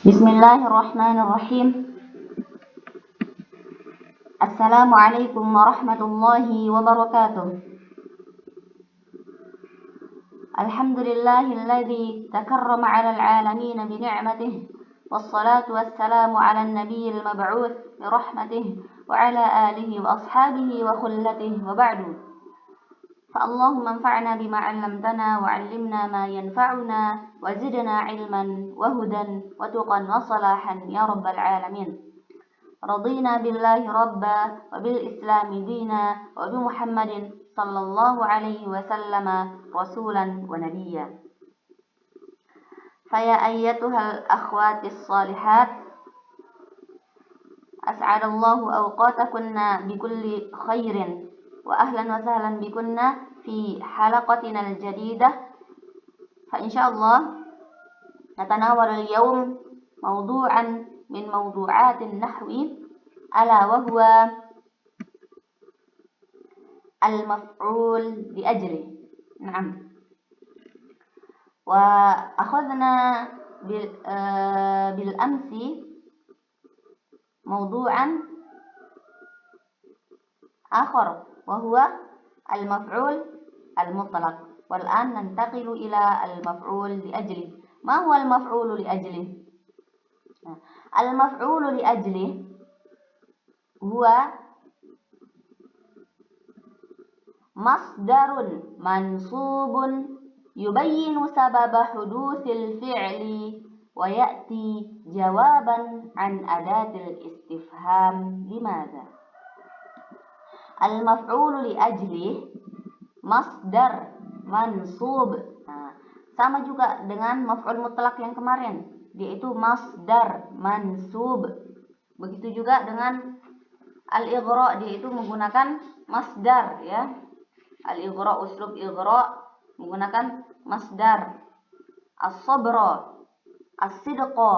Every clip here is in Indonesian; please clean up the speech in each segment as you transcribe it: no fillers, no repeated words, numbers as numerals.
Bismillahirrahmanirrahim. Assalamualaikum warahmatullahi wabarakatuh. Alhamdulillahilladzi takarrama 'alal 'alamin bi ni'matihi wassalatu wassalamu 'alan nabiyil mab'uts bi rahmatihi wa 'ala alihi wa ashabihi wa khullatihi wa ba'du. Fa'allahumma anfa'na bima 'allamtana wa 'allimna ma yanfa'una wa zidna 'ilman wa hudan wa tuqan wa salahan ya rabbal 'alamin. رضينا بالله ربا وبالإسلام دينا وبمحمد صلى الله عليه وسلم رسولا ونبيا. فيا أيتها الأخوات الصالحات، أسعد الله أوقاتكن بكل خير، وأهلا وسهلا بكن في حلقتنا الجديدة. فإن شاء الله نتناول اليوم موضوعا من موضوعات النحو، ألا وهو المفعول لأجله. نعم. وأخذنا بالأمس موضوعا آخر وهو المفعول المطلق، والآن ننتقل إلى المفعول لأجله. ما هو المفعول لأجله؟ المفعول لأجله هو مصدر منصوب يبين سبب حدوث الفعل ويأتي جوابا عن أداة الاستفهام لماذا. المفعول لأجله masdar mansub. Sama juga dengan maf'ul mutlak yang kemarin, yaitu masdar mansub. Begitu juga dengan al-ighra, dia itu menggunakan masdar, ya. Al-ighra, uslub ighra menggunakan masdar. As-sabra, as-sidqa,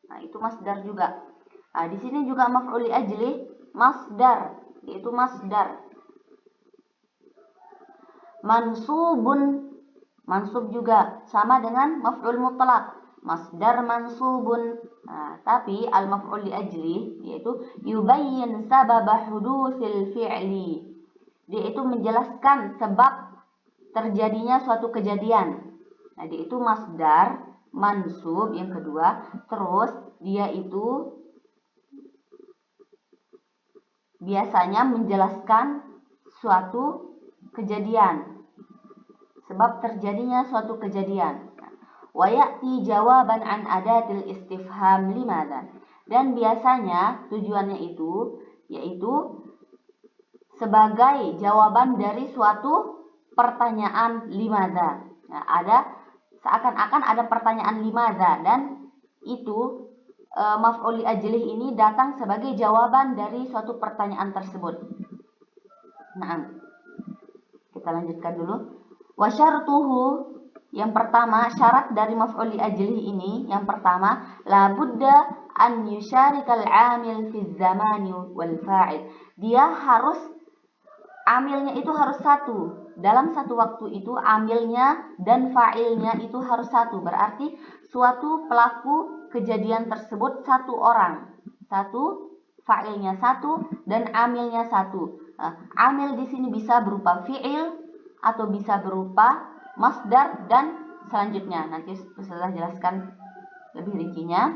nah itu masdar juga. Nah, di sini juga maf'ul li ajli masdar, yaitu masdar. Mansubun, mansub juga sama dengan maf'ul mutlak, masdar mansubun. Nah, tapi al-maf'ul li ajli yaitu yubayyin sababa hudutsil fi'li. Dia itu menjelaskan sebab terjadinya suatu kejadian. Nah, dia itu masdar mansub yang kedua, terus dia itu biasanya menjelaskan suatu kejadian, sebab terjadinya suatu kejadian. Wa ya'ti jawaban an adatil istifham limadha. Dan biasanya tujuannya itu yaitu sebagai jawaban dari suatu pertanyaan limadha. Nah, seakan-akan ada pertanyaan limadha, dan itu maf'ul li ajlih ini datang sebagai jawaban dari suatu pertanyaan tersebut. Nah, kita lanjutkan dulu. Wa syartuhu, yang pertama, syarat dari maf'ul li ajlih ini, yang pertama, la budda an yusyarikal 'amil fi zamani wal fa'il. Dia harus, amilnya itu harus satu. Dalam satu waktu itu amilnya dan fa'ilnya itu harus satu. Berarti suatu pelaku kejadian tersebut satu orang. Satu, fa'ilnya satu, dan amilnya satu. Nah, amil di sini bisa berupa fi'il atau bisa berupa masdar dan selanjutnya. Nanti setelah jelaskan lebih rincinya.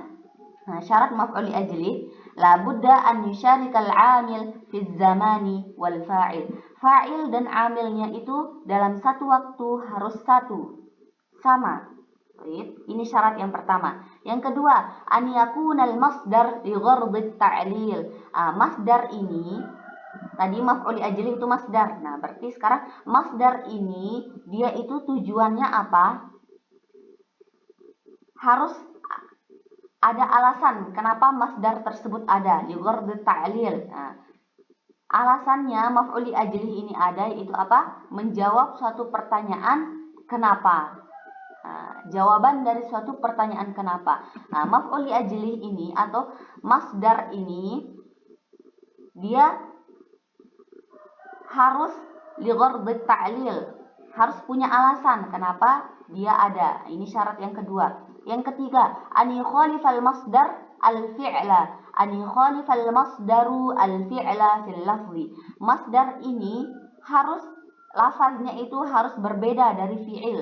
Nah, syarat maf'ul li ajli la budda an yusyarikal 'amil fi zamani wal fa'il. Fa'il dan amilnya itu dalam satu waktu harus satu, sama. Ini syarat yang pertama. Yang kedua, an yakunal masdar li ghardit ta'lil. Masdar ini tadi maf'ul li ajli itu masdar. Nah, berarti sekarang masdar ini dia itu tujuannya apa? Harus ada alasan kenapa masdar tersebut ada, li ghardit ta'lil. Nah, alasannya maf'ul li ajli ini ada yaitu apa? Menjawab suatu pertanyaan kenapa. Jawaban dari suatu pertanyaan kenapa. Nah, maf'ul li ajli ini atau masdar ini dia harus li ghardit ta'lil, harus punya alasan kenapa dia ada. Ini syarat yang kedua. Yang ketiga, an yukhalifal masdar al-fi'la. An yukhalifal masdaru al-fi'la fil lafzi. Masdar ini harus, lafaznya itu harus berbeda dari fi'il.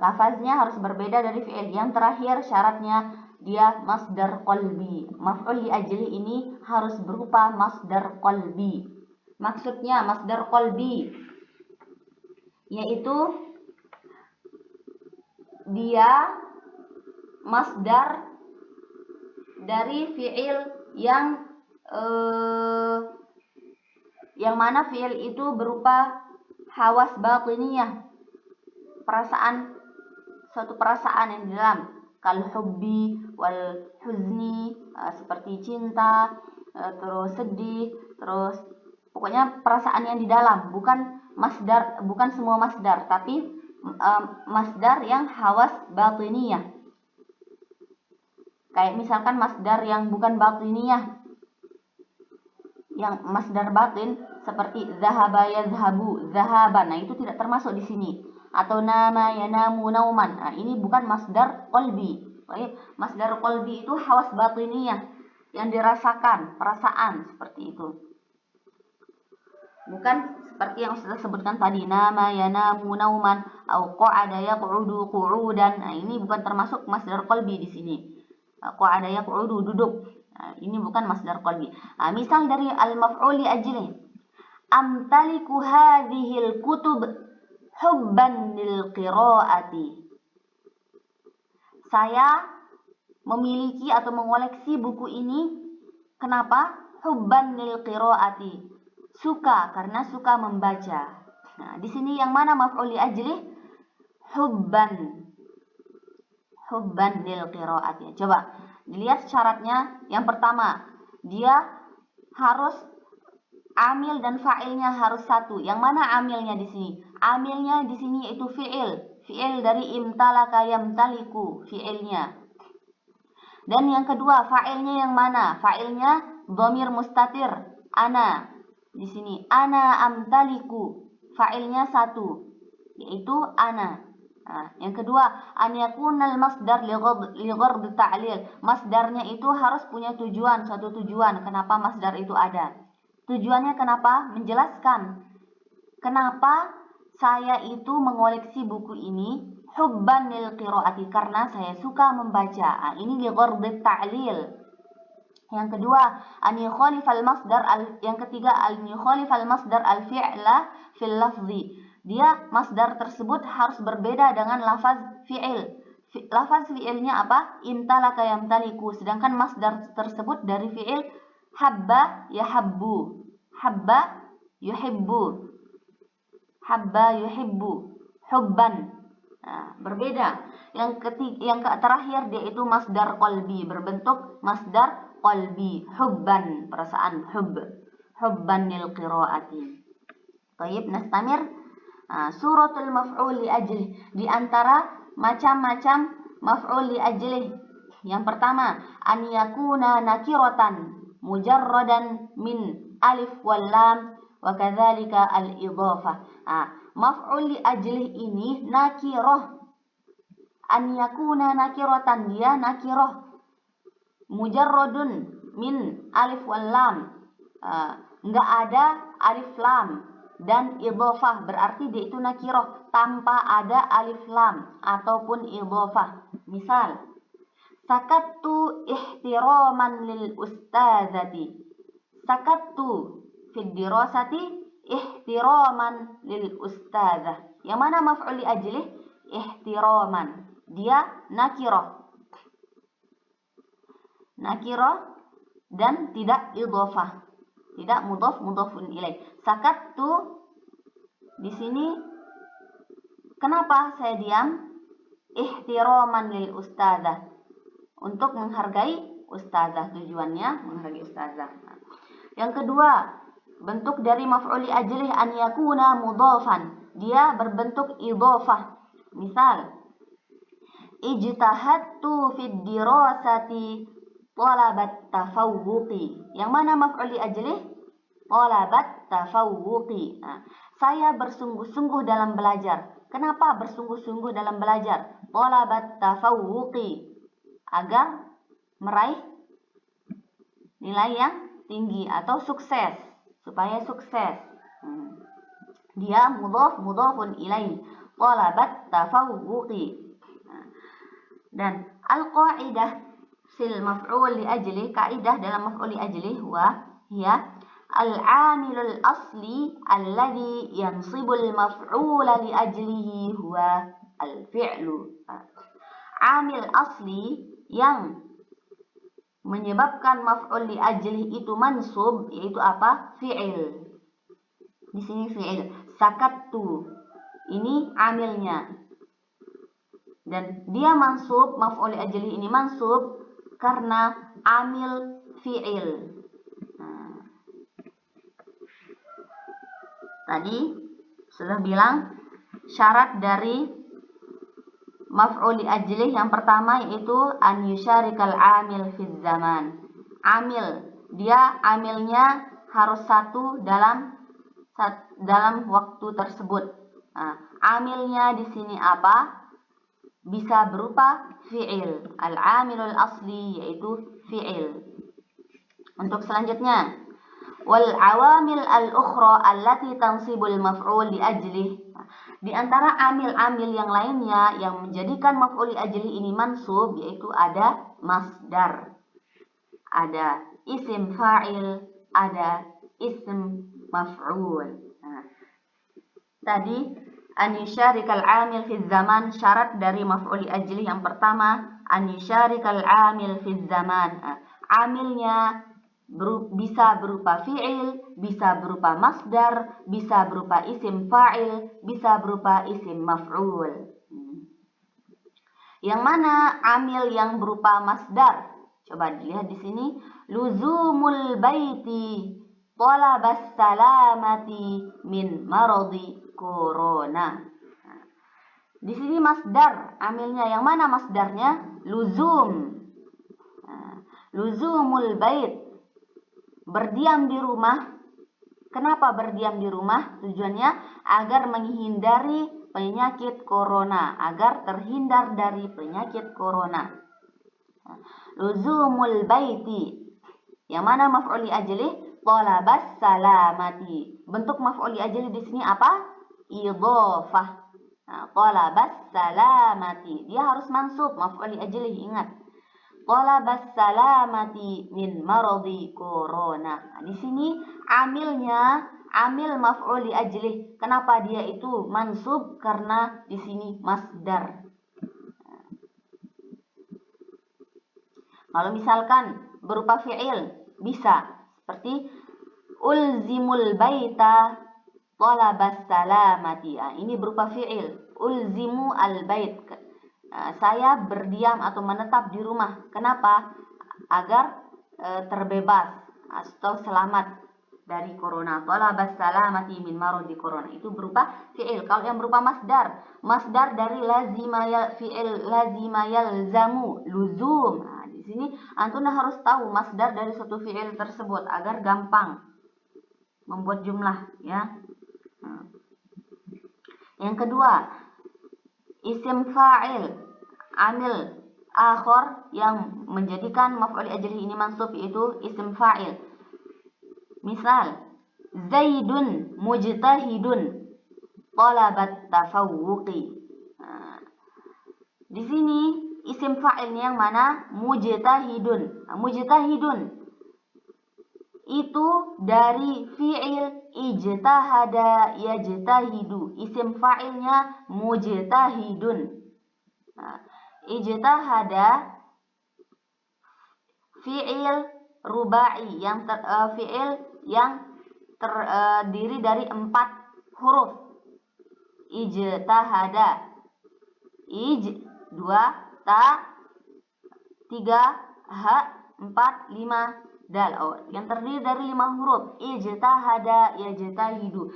Lafaznya harus berbeda dari fi'il. Yang terakhir syaratnya dia masdar qalbi. Maf'ul li ajli ini harus berupa masdar qalbi. Maksudnya masdar qalbi yaitu dia masdar dari fi'il yang mana fi'il itu berupa hawas batiniyah, perasaan, suatu perasaan yang di dalam, kal hubbi wal huzni, seperti cinta, terus sedih, terus pokoknya perasaan yang di dalam, bukan masdar, bukan semua masdar, tapi masdar yang hawas batiniyah. Kayak misalkan masdar yang bukan batiniyah, yang masdar batin seperti zahaba yazhabu, zahaban. Nah, itu tidak termasuk di sini. Atau nama yanamu nauman. Nah, ini bukan masdar qalbi. Masdar qalbi itu hawas batiniyah, yang dirasakan, perasaan seperti itu. Bukan seperti yang sudah sebutkan tadi, nama yanamu nauman atau qa'ada yaq'udu qu'udan. Nah, ini bukan termasuk masdar qalbi di sini. Qa'ada yaq'udu, duduk. Nah, ini bukan masdar qalbi. Nah, misal dari al-maf'ul li ajli, amtaliku hadhil kutub hubban lil qiraati. Saya memiliki atau mengoleksi buku ini. Kenapa? Hubban lil qiraati. Suka, karena suka membaca. Nah, di sini yang mana maf'ul li ajli? Hubban. Hubban lil qiraati. Coba dilihat syaratnya. Yang pertama, dia harus amil dan fa'ilnya harus satu. Yang mana amilnya di sini? Amilnya di sini itu fi'il. Fi'il dari imtalaka yamtaliku, fi'ilnya. Dan yang kedua, fa'ilnya yang mana? Fa'ilnya dhamir mustatir, ana. Di sini ana amtaliku, fa'ilnya satu, yaitu ana. Nah, yang kedua, an yakunal masdar li ghard ta'lil. Masdarnya itu harus punya tujuan, satu tujuan. Kenapa masdar itu ada? Tujuannya kenapa? Menjelaskan kenapa saya itu mengoleksi buku ini, hubban lil qiraati, karena saya suka membaca. Nah, ini li ghard ta'lil. Yang kedua, an yukhalifal masdar yang ketiga, an yukhalifal masdar al-fi'la fil lafzi. Dia masdar tersebut harus berbeda dengan lafaz fi'il. Lafaz fi'ilnya apa? Imtalaka yamtaliku. Sedangkan masdar tersebut dari fi'il habba yahabbu. Habba yuhibbu. Habba yuhibbu. Hubban. Nah, berbeda. Yang terakhir dia itu masdar qalbi, berbentuk masdar qalbi, hubban, perasaan, hubban lil qiraati. Baik, nastamir. Suratul maf'ul li ajli, di antara macam-macam maf'ul li ajli. Yang pertama, an yakuna nakiratan mujarradan min alif wal lam wa kadzalika al idhafah. Maf'ul li ajli ini nakirah. An yakuna nakiratan, dia nakirah. Mujarradun min alif wal lam, enggak ada alif lam, dan idhofah, berarti dia itu nakirah tanpa ada alif lam ataupun idhofah. Misal, sakattu ihtiraman lil ustazati. Sakattu fid dirasati ihtiraman lil ustazah. Yang mana maf'ul li ajlih? Ihtiraman, dia nakirah. Nakirah dan tidak idhofah, tidak mudhafun ilaih. Sakattu di sini, kenapa saya diam? Ihtiraman lil ustazah, untuk menghargai ustazah, tujuannya menghargai ustazah. Yang kedua, bentuk dari maf'ul li ajlih an yakuna mudhafan, dia berbentuk idhofah. Misal, ijtahadtu fid dirasati talabat tafawwuqi. Yang mana maf'ul li ajlih? Talabat tafawwuqi. Saya bersungguh-sungguh dalam belajar. Kenapa bersungguh-sungguh dalam belajar? Talabat tafawuqi, agar meraih nilai yang tinggi atau sukses, supaya sukses. Dia mudhafun ilaih. Talabat tafawuqi. Dan al-qaidah fil maf'ul li ajli, kaidah dalam maf'ul li ajli hiya al-amilul asli alladhi yansibul maf'ula li ajlihi huwa al-fi'lu. Amil asli yang menyebabkan maf'ul li ajli itu mansub, yaitu apa? Fi'il. Di sini fi'il. Sakattu. Ini amilnya. Dan dia mansub, maf'ul li ajli ini mansub karena amil fi'il. Tadi sudah bilang syarat dari maf'ul li ajli yang pertama yaitu an yusyarikal amil fi zaman. Amil, dia amilnya harus satu dalam waktu tersebut. Amilnya di sini apa? Bisa berupa fi'il. Al-amilul asli yaitu fi'il. Untuk selanjutnya, wal awamil al-ukhra allati tansibul maf'ul li ajlih. Di antara amil-amil yang lainnya yang menjadikan maf'ul li ajlih ini mansub yaitu ada masdar, ada isim fa'il, ada isim maf'ul. Tadi an yusyarikal amil fi zaman, syarat dari maf'ul li ajli yang pertama an yusyarikal amil fi zaman. Amilnya bisa berupa fi'il, bisa berupa masdar, bisa berupa isim fa'il, bisa berupa isim maf'ul. Yang mana amil yang berupa masdar? Coba dilihat di sini, luzumul baiti talabas salamati min maradi corona. Di sini masdar, amilnya yang mana masdarnya? Luzum. Luzumul bait, berdiam di rumah. Kenapa berdiam di rumah? Tujuannya agar menghindari penyakit corona, agar terhindar dari penyakit corona. Luzumul baiti, yang mana maf'ul li ajli? Talabas salamati. Bentuk maf'ul li ajli di sini apa? Idhofah. Talabas salamati, dia harus mansub, maf'ul li ajli, ingat. Talabas salamati min maradi corona. Di sini amilnya amil maf'ul li ajli. Kenapa dia itu mansub? Karena di sini masdar. Kalau misalkan berupa fi'il bisa seperti ulzimul baita talabas salamati. Ini berupa fi'il. Ulzimu al bait. Saya berdiam atau menetap di rumah. Kenapa? Agar terbebas atau selamat dari corona. Talabas salamati min maradi corona. Itu berupa fi'il. Kalau yang berupa masdar, masdar dari lazima fi'il lazima yalzamu, luzum. Di sini antum harus tahu masdar dari suatu fi'il tersebut agar gampang membuat jumlah, ya. Yang kedua, isim fa'il, amil akhar yang menjadikan maf'ul ajli ini mansub yaitu isim fa'il. Misal, Zaidun mujtahidun talabat tafawuqi. Di sini isim fa'ilnya yang mana? Mujtahidun. Mujtahidun itu dari fi'il ijtahada yajtahidu. Isim fa'ilnya mujtahidun. Ijtahada fi'il rubai yang fi'il yang terdiri dari 4 huruf. Ijtahada. Ij 2, ta 3, ha 4, 5, dal. Yang terdiri dari 5 huruf. Ijtahada yajtahidu.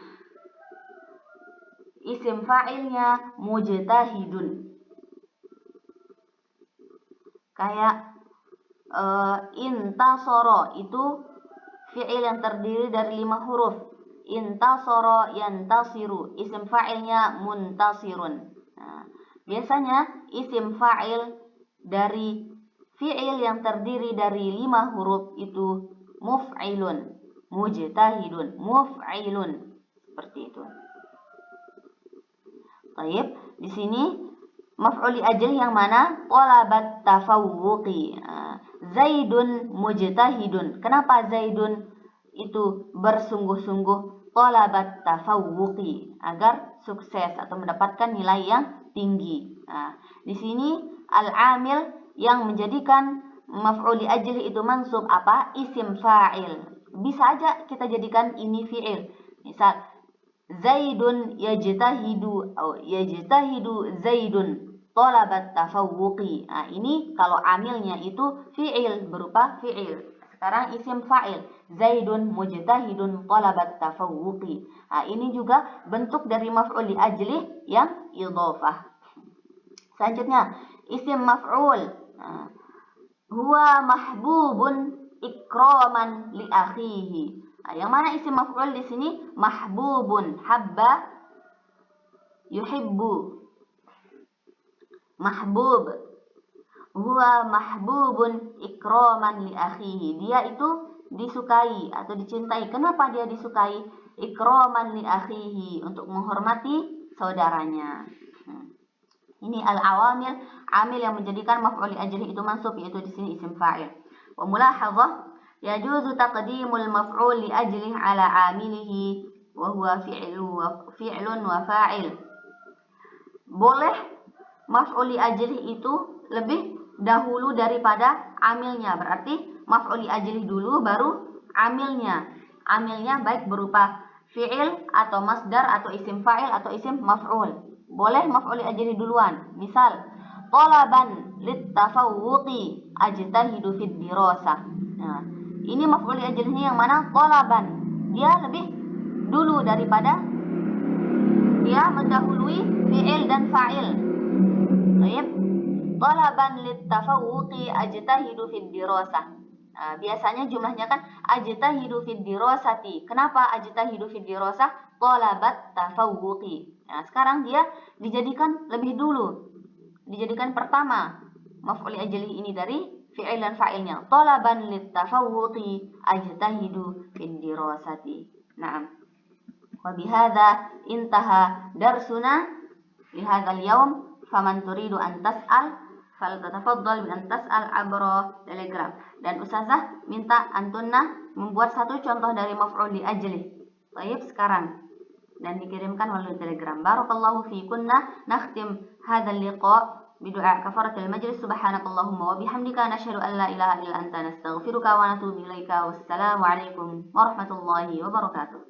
Isim fa'ilnya mujtahidun. Kayak intasoro itu fi'il yang terdiri dari 5 huruf. intasara yantasiru, isim fa'ilnya muntasirun. Nah, biasanya isim fa'il dari fi'il yang terdiri dari 5 huruf itu muf'ilun, mujtahidun, muf'ilun, seperti itu. Baik, di sini maf'ul li ajli yang mana? Talabat tafawwuqi. Zaidun mujtahidun. Kenapa Zaidun itu bersungguh-sungguh? Talabat tafawwuqi, agar sukses atau mendapatkan nilai yang tinggi. Di sini al-amil yang menjadikan maf'ul li ajli itu mansub apa? Isim fa'il. Bisa aja kita jadikan ini fi'il. Misal Zaidun yajtahidu atau yajtahidu Zaidun talabat tafawwuqi. Ini kalau amilnya itu fi'il, berupa fi'il. Sekarang isim fa'il, Zaidun mujtahidun talabat tafawwuqi. Ini juga bentuk dari maf'ul li ajlih yang idhofah. Selanjutnya isim maf'ul, huwa mahbubun ikraman li akhihi. Yang mana isim maf'ul di sini? Mahbubun, habba yuhibbu. Mahbub. Huwa mahbubun ikraman li akhihi. Dia itu disukai atau dicintai. Kenapa dia disukai? Ikraman li akhihi, untuk menghormati saudaranya. Ini al-awamil, amil yang menjadikan maf'ul li ajlihi itu mansub, yaitu di sini isim fa'il. Wa mulahadzah yajuzu taqdimul maf'ul li ajlih ala amilihi wa huwa fi'lun wa fa'il. Boleh maf'ul li ajlih itu lebih dahulu daripada amilnya. Berarti maf'ul li ajlih dulu baru amilnya. Amilnya baik berupa fi'il atau masdar atau isim fa'il atau isim maf'ul. Boleh maf'ul li ajlih duluan. Misal talaban littafawwuqi ajtahidu fid dirasah. Nah, ini maf'ul li ajlihnya yang mana? Talaban. Dia lebih dulu daripada, dia mendahului fi'il dan fa'il. Baik. Talaban littafawwuqi ajtahidu fid dirasah. Biasanya jumlahnya kan ajtahidu fid dirasati. Kenapa ajtahidu fid dirasah? Talabat tafawwuqi. Nah, sekarang dia dijadikan lebih dulu. Dijadikan pertama maf'ul li ajlihi ini dari fi'il dan fa'ilnya. Talaban littafawwuqi ajtahidu fid dirasati. Naam. Wa bihadza intaha darsuna li hadzal yaum. Faman turidu an tas'al faltatafaddal bi an tas'al abra Telegram. Dan ustazah minta antunna membuat satu contoh dari maf'ul li ajlih. Baik, sekarang dan dikirimkan melalui Telegram. Barakallahu fiikunna. Nakhtim hadzal liqa bidu'a kafaratul majlis. Subhanakallahumma wa bihamdika nasyhadu an la ilaha illa anta nastaghfiruka wa natubu ilaika. Wassalamu alaikum warahmatullahi wabarakatuh.